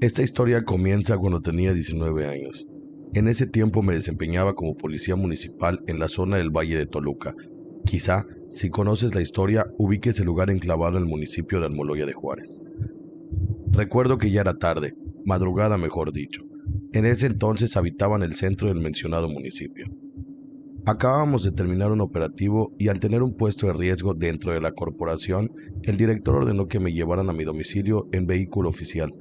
Esta historia comienza cuando tenía 19 años. En ese tiempo me desempeñaba como policía municipal en la zona del Valle de Toluca. Quizá, si conoces la historia, ubiques el lugar enclavado en el municipio de Almoloya de Juárez. Recuerdo que ya era tarde, madrugada mejor dicho. En ese entonces habitaba en el centro del mencionado municipio. Acabábamos de terminar un operativo y al tener un puesto de riesgo dentro de la corporación, el director ordenó que me llevaran a mi domicilio en vehículo oficial.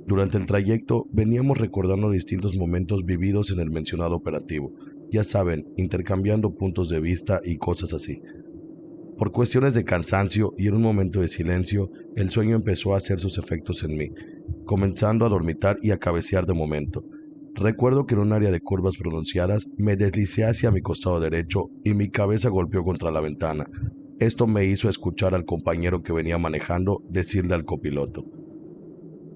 Durante el trayecto veníamos recordando distintos momentos vividos en el mencionado operativo, ya saben, intercambiando puntos de vista y cosas así. Por cuestiones de cansancio y en un momento de silencio, el sueño empezó a hacer sus efectos en mí, comenzando a dormitar y a cabecear de momento. Recuerdo que en un área de curvas pronunciadas me deslicé hacia mi costado derecho y mi cabeza golpeó contra la ventana. Esto me hizo escuchar al compañero que venía manejando decirle al copiloto: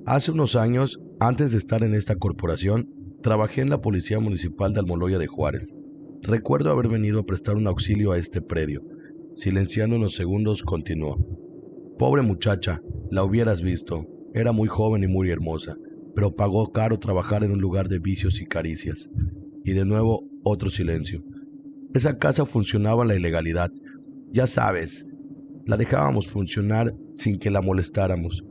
hace unos años, antes de estar en esta corporación, trabajé en la Policía Municipal de Almoloya de Juárez. Recuerdo haber venido a prestar un auxilio a este predio. Silenciando unos segundos, continuó: pobre muchacha, la hubieras visto. Era muy joven y muy hermosa, pero pagó caro trabajar en un lugar de vicios y caricias. Y de nuevo, otro silencio. Esa casa funcionaba en la ilegalidad. Ya sabes, la dejábamos funcionar sin que la molestáramos.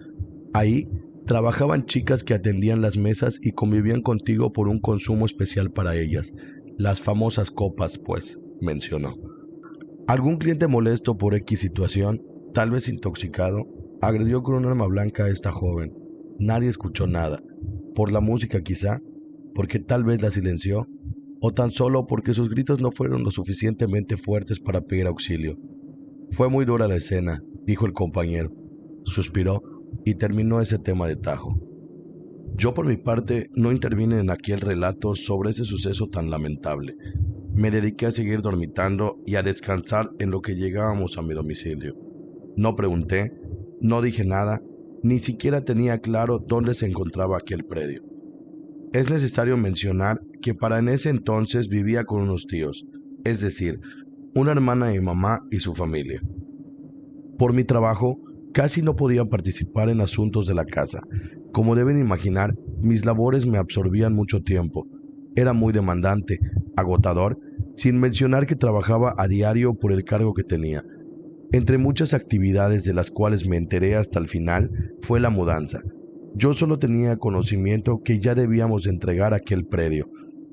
Ahí trabajaban chicas que atendían las mesas y convivían contigo por un consumo especial para ellas. Las famosas copas, pues, mencionó. Algún cliente molesto por X situación, tal vez intoxicado, agredió con un arma blanca a esta joven. Nadie escuchó nada. Por la música quizá, porque tal vez la silenció, o tan solo porque sus gritos no fueron lo suficientemente fuertes para pedir auxilio. Fue muy dura la escena, dijo el compañero. Suspiró y terminó ese tema de tajo. Yo por mi parte no intervine en aquel relato sobre ese suceso tan lamentable. Me dediqué a seguir dormitando y a descansar en lo que llegábamos a mi domicilio. No pregunté, no dije nada, ni siquiera tenía claro dónde se encontraba aquel predio. Es necesario mencionar que para en ese entonces vivía con unos tíos, es decir, una hermana de mi mamá y su familia. Por mi trabajo, casi no podía participar en asuntos de la casa. Como deben imaginar, mis labores me absorbían mucho tiempo. Era muy demandante, agotador, sin mencionar que trabajaba a diario por el cargo que tenía. Entre muchas actividades de las cuales me enteré hasta el final fue la mudanza. Yo solo tenía conocimiento que ya debíamos entregar aquel predio,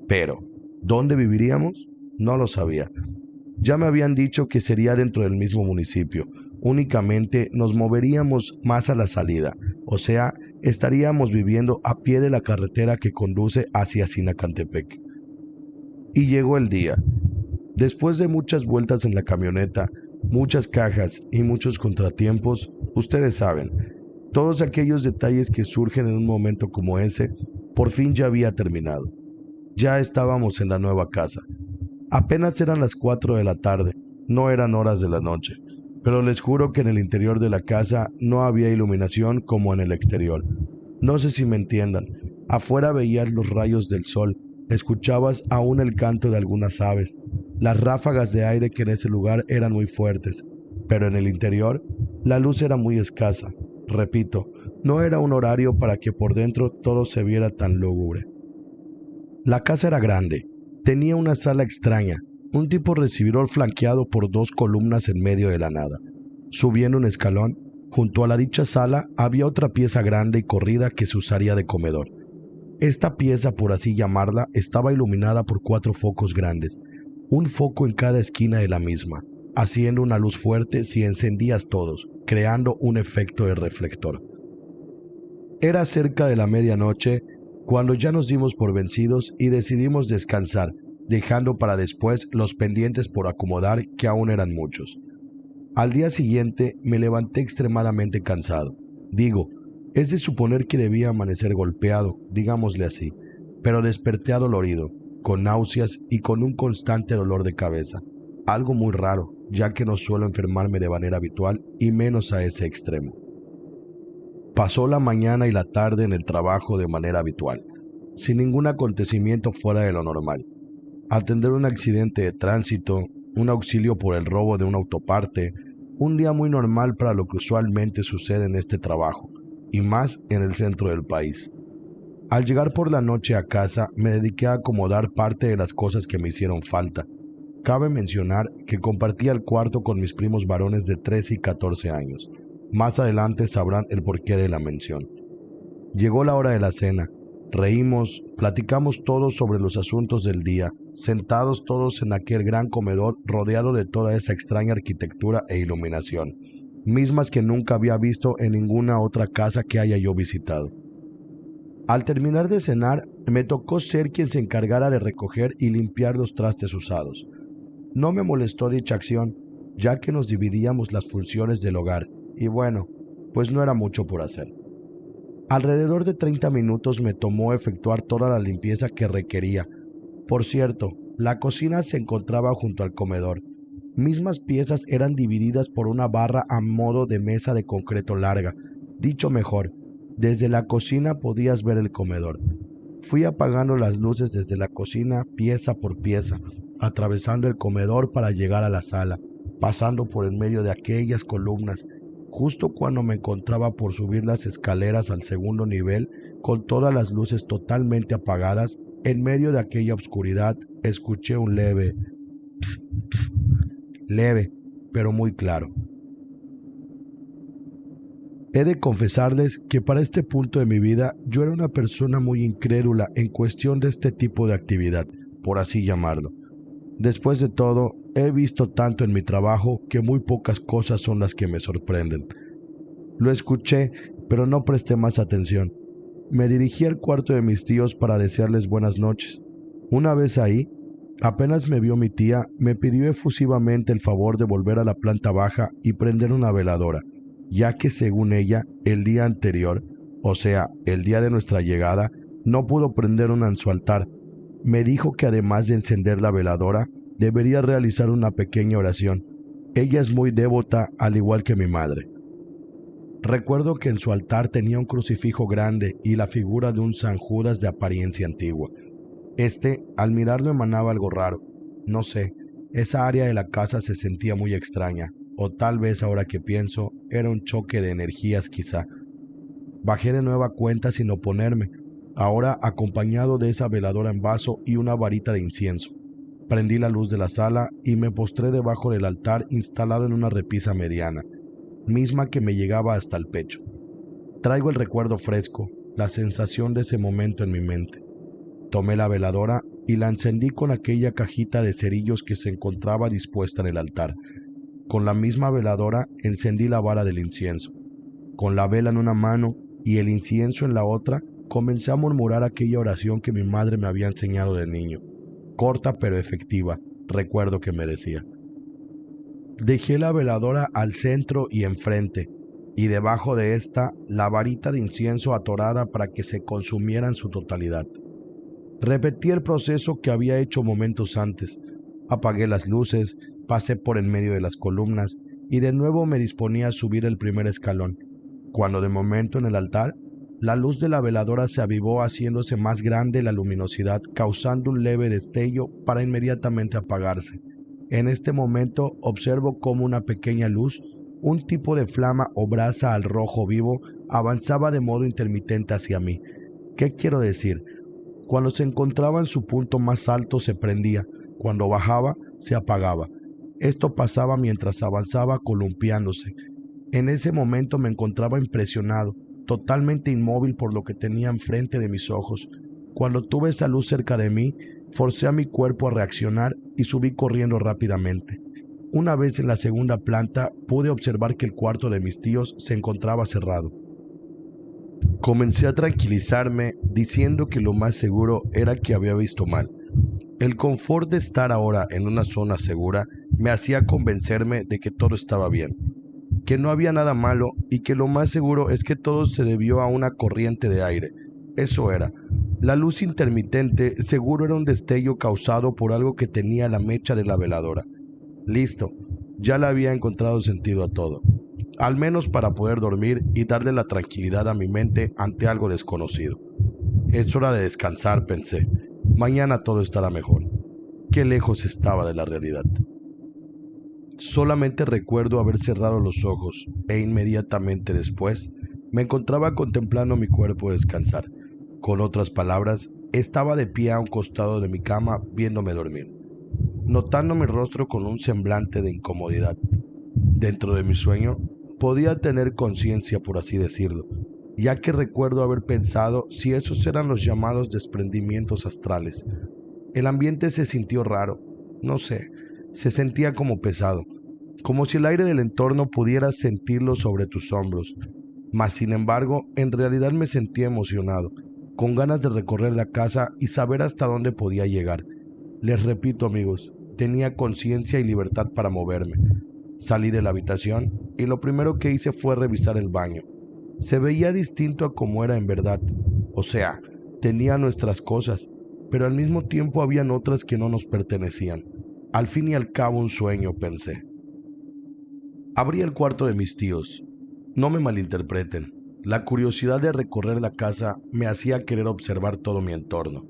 pero ¿dónde viviríamos? No lo sabía. Ya me habían dicho que sería dentro del mismo municipio. Únicamente nos moveríamos más a la salida, o sea, estaríamos viviendo a pie de la carretera que conduce hacia Sinacantepec. Y llegó el día. Después de muchas vueltas en la camioneta, muchas cajas y muchos contratiempos, ustedes saben, todos aquellos detalles que surgen en un momento como ese, por fin ya había terminado. Ya estábamos en la nueva casa. Apenas eran las 4 de la tarde, no eran horas de la noche, pero les juro que en el interior de la casa no había iluminación como en el exterior. No sé si me entiendan, afuera veías los rayos del sol, escuchabas aún el canto de algunas aves, las ráfagas de aire que en ese lugar eran muy fuertes, pero en el interior la luz era muy escasa. Repito, no era un horario para que por dentro todo se viera tan lúgubre. La casa era grande, tenía una sala extraña, un tipo recibidor flanqueado por dos columnas en medio de la nada. Subiendo un escalón, junto a la dicha sala había otra pieza grande y corrida que se usaría de comedor. Esta pieza, por así llamarla, estaba iluminada por 4 focos grandes, un foco en cada esquina de la misma, haciendo una luz fuerte si encendías todos, creando un efecto de reflector. Era cerca de la medianoche cuando ya nos dimos por vencidos y decidimos descansar, dejando para después los pendientes por acomodar, que aún eran muchos. Al día siguiente me levanté extremadamente cansado. Digo, es de suponer que debía amanecer golpeado, digámosle así, pero desperté adolorido, con náuseas y con un constante dolor de cabeza. Algo muy raro, ya que no suelo enfermarme de manera habitual y menos a ese extremo. Pasó la mañana y la tarde en el trabajo de manera habitual, sin ningún acontecimiento fuera de lo normal. Atender un accidente de tránsito, un auxilio por el robo de una autoparte, un día muy normal para lo que usualmente sucede en este trabajo, y más en el centro del país. Al llegar por la noche a casa, me dediqué a acomodar parte de las cosas que me hicieron falta. Cabe mencionar que compartía el cuarto con mis primos varones de 13 y 14 años. Más adelante sabrán el porqué de la mención. Llegó la hora de la cena. Reímos, platicamos todos sobre los asuntos del día, sentados todos en aquel gran comedor rodeado de toda esa extraña arquitectura e iluminación, mismas que nunca había visto en ninguna otra casa que haya yo visitado. Al terminar de cenar, me tocó ser quien se encargara de recoger y limpiar los trastes usados. No me molestó dicha acción, ya que nos dividíamos las funciones del hogar, y bueno, pues no era mucho por hacer. Alrededor de 30 minutos me tomó efectuar toda la limpieza que requería. Por cierto, la cocina se encontraba junto al comedor. Mismas piezas eran divididas por una barra a modo de mesa de concreto larga. Dicho mejor, desde la cocina podías ver el comedor. Fui apagando las luces desde la cocina pieza por pieza, atravesando el comedor para llegar a la sala, pasando por en medio de aquellas columnas. Justo cuando me encontraba por subir las escaleras al segundo nivel, con todas las luces totalmente apagadas, en medio de aquella oscuridad, escuché un leve pss, pss, leve, pero muy claro. He de confesarles que para este punto de mi vida yo era una persona muy incrédula en cuestión de este tipo de actividad, por así llamarlo. Después de todo, he visto tanto en mi trabajo que muy pocas cosas son las que me sorprenden. Lo escuché, pero no presté más atención. Me dirigí al cuarto de mis tíos para desearles buenas noches. Una vez ahí, apenas me vio mi tía, me pidió efusivamente el favor de volver a la planta baja y prender una veladora, ya que según ella, el día anterior, o sea, el día de nuestra llegada, no pudo prender una en su altar. Me dijo que además de encender la veladora, debería realizar una pequeña oración. Ella es muy devota, al igual que mi madre. Recuerdo que en su altar tenía un crucifijo grande y la figura de un San Judas de apariencia antigua. Al mirarlo emanaba algo raro. No sé, esa área de la casa se sentía muy extraña, o tal vez ahora que pienso, era un choque de energías quizá. Bajé de nueva cuenta sin oponerme, ahora acompañado de esa veladora en vaso y una varita de incienso. Prendí la luz de la sala y me postré debajo del altar instalado en una repisa mediana, misma que me llegaba hasta el pecho. Traigo el recuerdo fresco, la sensación de ese momento en mi mente. Tomé la veladora y la encendí con aquella cajita de cerillos que se encontraba dispuesta en el altar. Con la misma veladora encendí la vara del incienso. Con la vela en una mano y el incienso en la otra, comencé a murmurar aquella oración que mi madre me había enseñado de niño. Corta pero efectiva, recuerdo que me decía. Dejé la veladora al centro y enfrente, y debajo de esta la varita de incienso atorada para que se consumiera en su totalidad. Repetí el proceso que había hecho momentos antes. Apagué las luces, pasé por en medio de las columnas y de nuevo me disponía a subir el primer escalón, cuando de momento en el altar, la luz de la veladora se avivó haciéndose más grande la luminosidad, causando un leve destello para inmediatamente apagarse. En este momento observo cómo una pequeña luz, un tipo de flama o brasa al rojo vivo, avanzaba de modo intermitente hacia mí. ¿Qué quiero decir? Cuando se encontraba en su punto más alto se prendía, cuando bajaba se apagaba. Esto pasaba mientras avanzaba columpiándose. En ese momento me encontraba impresionado, totalmente inmóvil por lo que tenía enfrente de mis ojos. Cuando tuve esa luz cerca de mí, forcé a mi cuerpo a reaccionar y subí corriendo rápidamente. Una vez en la segunda planta, pude observar que el cuarto de mis tíos se encontraba cerrado. Comencé a tranquilizarme diciendo que lo más seguro era que había visto mal. El confort de estar ahora en una zona segura me hacía convencerme de que todo estaba bien, que no había nada malo y que lo más seguro es que todo se debió a una corriente de aire. Eso era. La luz intermitente seguro era un destello causado por algo que tenía la mecha de la veladora. Listo, ya le había encontrado sentido a todo. Al menos para poder dormir y darle la tranquilidad a mi mente ante algo desconocido. Es hora de descansar, pensé. Mañana todo estará mejor. Qué lejos estaba de la realidad. Solamente recuerdo haber cerrado los ojos e inmediatamente después me encontraba contemplando mi cuerpo descansar, Con otras palabras, estaba de pie a un costado de mi cama viéndome dormir, notando mi rostro con un semblante de incomodidad. Dentro de mi sueño, podía tener conciencia, por así decirlo, ya que recuerdo haber pensado si esos eran los llamados desprendimientos astrales. El ambiente se sintió raro, no sé, se sentía como pesado, como si el aire del entorno pudieras sentirlo sobre tus hombros. Mas sin embargo, en realidad me sentía emocionado, con ganas de recorrer la casa y saber hasta dónde podía llegar. Les repito, amigos, tenía conciencia y libertad para moverme. Salí de la habitación y lo primero que hice fue revisar el baño. Se veía distinto a como era en verdad. O sea, tenía nuestras cosas, pero al mismo tiempo habían otras que no nos pertenecían. Al fin y al cabo un sueño, pensé. Abrí el cuarto de mis tíos. No me malinterpreten. La curiosidad de recorrer la casa me hacía querer observar todo mi entorno.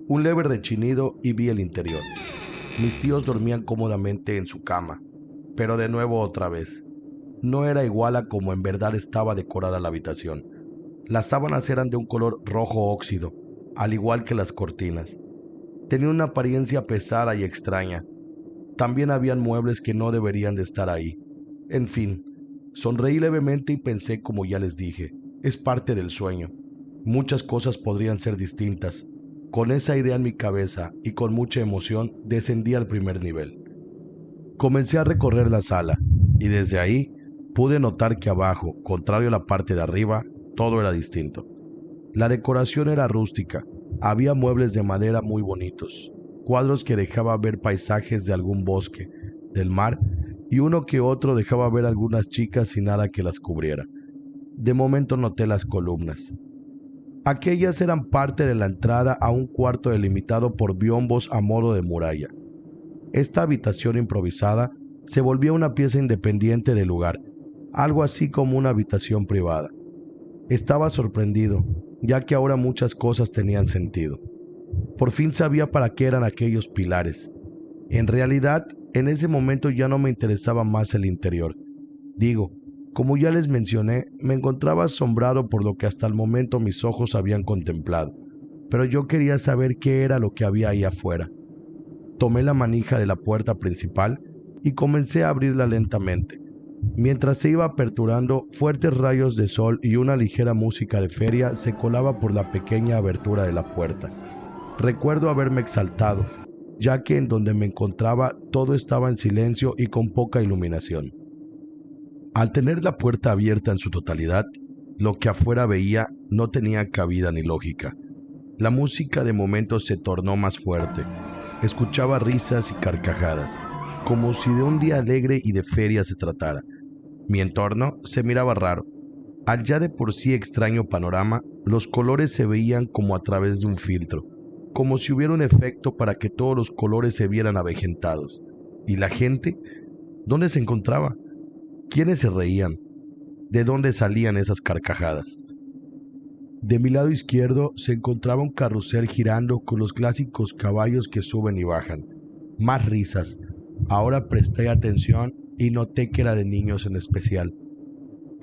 Un leve rechinido y vi el interior. Mis tíos dormían cómodamente en su cama, pero de nuevo otra vez. No era igual a como en verdad estaba decorada la habitación. Las sábanas eran de un color rojo óxido, al igual que las cortinas. Tenía una apariencia pesada y extraña. También habían muebles que no deberían de estar ahí. En fin, sonreí levemente y pensé, como ya les dije, es parte del sueño. Muchas cosas podrían ser distintas. Con esa idea en mi cabeza y con mucha emoción descendí al primer nivel. Comencé a recorrer la sala y desde ahí pude notar que abajo, contrario a la parte de arriba, todo era distinto. La decoración era rústica, había muebles de madera muy bonitos, cuadros que dejaban ver paisajes de algún bosque, del mar, y uno que otro dejaba ver algunas chicas sin nada que las cubriera. De momento noté las columnas. Aquellas eran parte de la entrada a un cuarto delimitado por biombos a modo de muralla. Esta habitación improvisada se volvía una pieza independiente del lugar, algo así como una habitación privada. Estaba sorprendido, ya que ahora muchas cosas tenían sentido. Por fin sabía para qué eran aquellos pilares. En realidad, en ese momento ya no me interesaba más el interior. Digo, como ya les mencioné, me encontraba asombrado por lo que hasta el momento mis ojos habían contemplado, pero yo quería saber qué era lo que había ahí afuera. Tomé la manija de la puerta principal y comencé a abrirla lentamente. Mientras se iba aperturando, fuertes rayos de sol y una ligera música de feria se colaba por la pequeña abertura de la puerta. Recuerdo haberme exaltado, ya que en donde me encontraba todo estaba en silencio y con poca iluminación. Al tener la puerta abierta en su totalidad, lo que afuera veía no tenía cabida ni lógica. La música de momento se tornó más fuerte. Escuchaba risas y carcajadas, como si de un día alegre y de feria se tratara. Mi entorno se miraba raro. Al ya de por sí extraño panorama, los colores se veían como a través de un filtro, como si hubiera un efecto para que todos los colores se vieran avejentados. ¿Y la gente? ¿Dónde se encontraba? ¿Quiénes se reían? ¿De dónde salían esas carcajadas? De mi lado izquierdo se encontraba un carrusel girando con los clásicos caballos que suben y bajan. Más risas. Ahora presté atención y noté que era de niños en especial.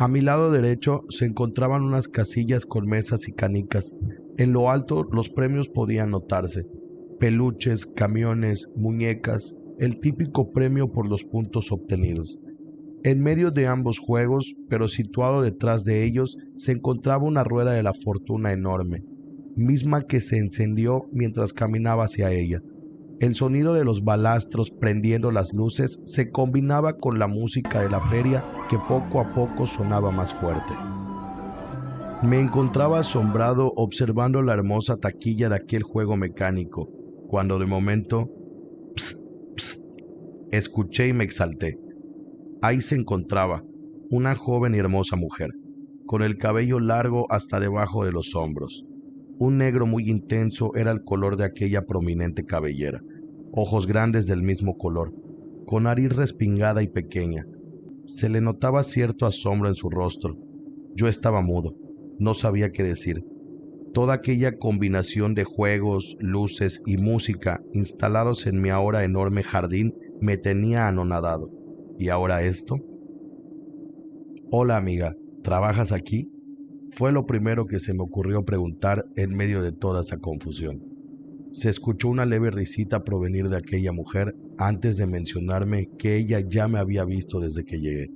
A mi lado derecho se encontraban unas casillas con mesas y canicas. En lo alto los premios podían notarse. Peluches, camiones, muñecas, el típico premio por los puntos obtenidos. En medio de ambos juegos, pero situado detrás de ellos, se encontraba una rueda de la fortuna enorme, misma que se encendió mientras caminaba hacia ella. El sonido de los balastros prendiendo las luces se combinaba con la música de la feria que poco a poco sonaba más fuerte. Me encontraba asombrado observando la hermosa taquilla de aquel juego mecánico, cuando de momento, psst, psst, escuché y me exalté. Ahí se encontraba una joven y hermosa mujer, con el cabello largo hasta debajo de los hombros. Un negro muy intenso era el color de aquella prominente cabellera, ojos grandes del mismo color, con nariz respingada y pequeña. Se le notaba cierto asombro en su rostro. Yo estaba mudo, no sabía qué decir. Toda aquella combinación de juegos, luces y música instalados en mi ahora enorme jardín me tenía anonadado. ¿Y ahora esto? Hola amiga, ¿trabajas aquí? Fue lo primero que se me ocurrió preguntar en medio de toda esa confusión. Se escuchó una leve risita provenir de aquella mujer antes de mencionarme que ella ya me había visto desde que llegué.